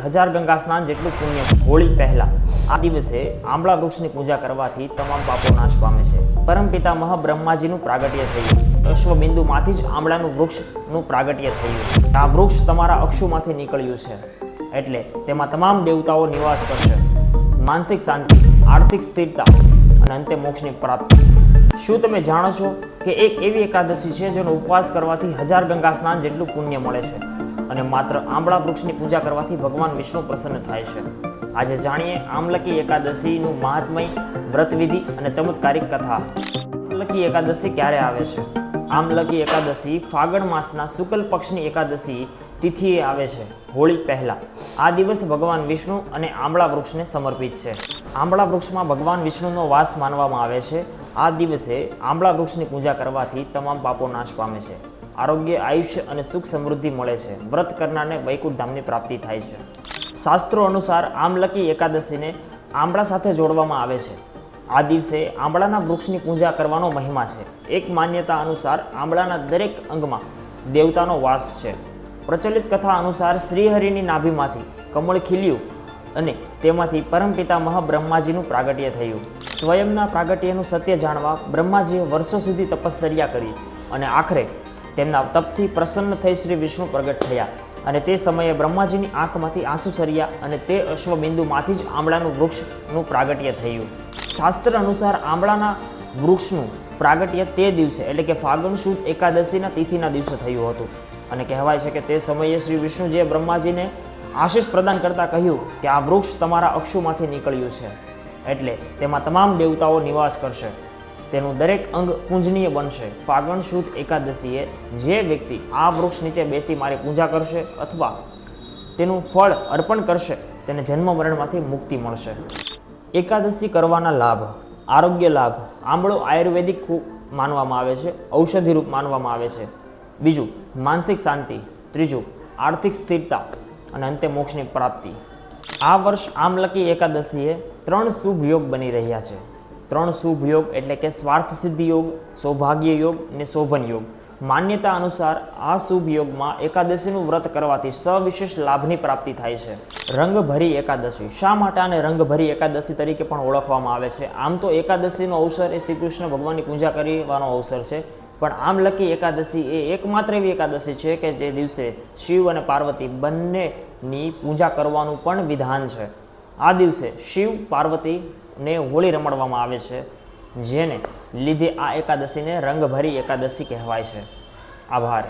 1000 ગંગા સ્નાન જેટલું પુણ્ય. હોળી પહેલા આ દિવસે આંબળા વૃક્ષની પૂજા કરવાથી તમામ પાપો નાશ પામે છે. પરમપિતા બ્રહ્માજીનું પ્રાગટ્ય થયું. અશ્વબિંદુમાંથી જ આંબળાનું વૃક્ષનું પ્રાગટ્ય થયું. આ વૃક્ષ તમારા અક્ષુમાંથી નીકળ્યું છે, એટલે તેમાં તમામ દેવતાઓ નિવાસ કરશે. માનસિક શાંતિ, આર્થિક સ્થિરતા અને અંતે મોક્ષની પ્રાપ્તિ. શું તમે જાણો છો કે એક એવી એકાદશી છે જેનો ઉપવાસ કરવાથી 1000 ગંગા સ્નાન જેટલું પુણ્ય મળે છે અને માત્ર આંબળા વૃક્ષની પૂજા કરવાથી ભગવાન વિષ્ણુ પ્રસન્ન થાય છે. આજે જાણીએ આમલકી એકાદશીનું મહાત્મય, વ્રતવિધિ અને ચમત્કારિક કથા. આમલકી એકાદશી ક્યારે આવે છે? આમલકી એકાદશી ફાગણ માસના શુક્લ પક્ષની એકાદશી તિથિએ આવે છે, હોળી પહેલા. આ દિવસ ભગવાન વિષ્ણુ અને આંબળા વૃક્ષને સમર્પિત છે. આંબળા વૃક્ષમાં ભગવાન વિષ્ણુનો વાસ માનવામાં આવે છે. આ દિવસે આંબળા વૃક્ષની પૂજા કરવાથી તમામ પાપો નાશ પામે છે. આરોગ્ય, આયુષ્ય અને સુખ સમૃદ્ધિ મળે છે. વ્રત કરનારને વૈકુંઠ ધામની પ્રાપ્તિ થાય છે. શાસ્ત્રો અનુસાર આમલકી એકાદશીને આંબળા સાથે જોડવામાં આવે છે. આ દિવસે આંબળાના વૃક્ષની પૂજા કરવાનો મહિમા છે. એક માન્યતા અનુસાર આંબળાના દરેક અંગમાં દેવતાનો વાસ છે. પ્રચલિત કથા અનુસાર શ્રીહરિની નાભીમાંથી કમળ ખીલ્યું અને તેમાંથી પરમપિતા બ્રહ્માજીનું પ્રાગટ્ય થયું. સ્વયંના પ્રાગટ્યનું સત્ય જાણવા બ્રહ્માજીએ વર્ષો સુધી તપશ્ચર્યા કરી અને આખરે તેમના તપથી પ્રસન્ન થઈ શ્રી વિષ્ણુ પ્રગટ થયા. અને તે સમયે બ્રહ્માજીની આંખમાંથી આંસુ સર્યા અને તે અશ્વબિંદુમાંથી જ આંબળાનું વૃક્ષનું પ્રાગટ્ય થયું. શાસ્ત્ર અનુસાર આંબળાના વૃક્ષનું પ્રાગટ્ય તે દિવસે એટલે કે ફાગણ સુદ એકાદશીના તિથિના દિવસે થયું હતું. અને કહેવાય છે કે તે સમયે શ્રી વિષ્ણુજીએ બ્રહ્માજીને આશીષ પ્રદાન કરતા કહ્યું કે આ વૃક્ષ તમારા અક્ષુમાંથી નીકળ્યું છે, એટલે તેમાં તમામ દેવતાઓ નિવાસ કરશે. તેનું દરેક અંગ પૂજનીય બનશે. ફાગણ સુદ એકાદશીએ જે વ્યક્તિ આ વૃક્ષ નીચે બેસી મારી પૂજા કરશે અથવા તેનું ફળ અર્પણ કરશે તેને જન્મ મરણમાંથી મુક્તિ મળશે. એકાદશી કરવાના લાભ. આરોગ્ય લાભ. આંબળો આયુર્વેદિક માનવામાં આવે છે, ઔષધિરૂપ માનવામાં આવે છે. બીજું, માનસિક શાંતિ. ત્રીજું, આર્થિક સ્થિરતા અને અંતે મોક્ષની પ્રાપ્તિ. આ વર્ષ આમલકી એકાદશીએ 3 શુભ યોગ બની રહ્યા છે. 3 શુભ યોગ એટલે કે સ્વાર્થ સિદ્ધિ યોગ, સૌભાગ્ય યોગ અને શોભન યોગ. માન્યતા અનુસાર આ શુભ યોગમાં એકાદશીનું વ્રત કરવાથી સવિશેષ લાભની પ્રાપ્તિ થાય છે. રંગભરી એકાદશી. શા માટે આને રંગભરી એકાદશી તરીકે પણ ઓળખવામાં આવે છે? આમ તો એકાદશીનો અવસર એ શ્રી કૃષ્ણ ભગવાનની પૂજા કરવાનો અવસર છે, પણ આમલકી એકાદશી એ એકમાત્ર એવી એકાદશી છે કે જે દિવસે શિવ અને પાર્વતી બંનેની પૂજા કરવાનું પણ વિધાન છે. આ દિવસે શિવ પાર્વતીને હોળી રમાડવામાં આવે છે, જેને લીધે આ એકાદશીને રંગભરી એકાદશી કહેવાય છે. આભાર.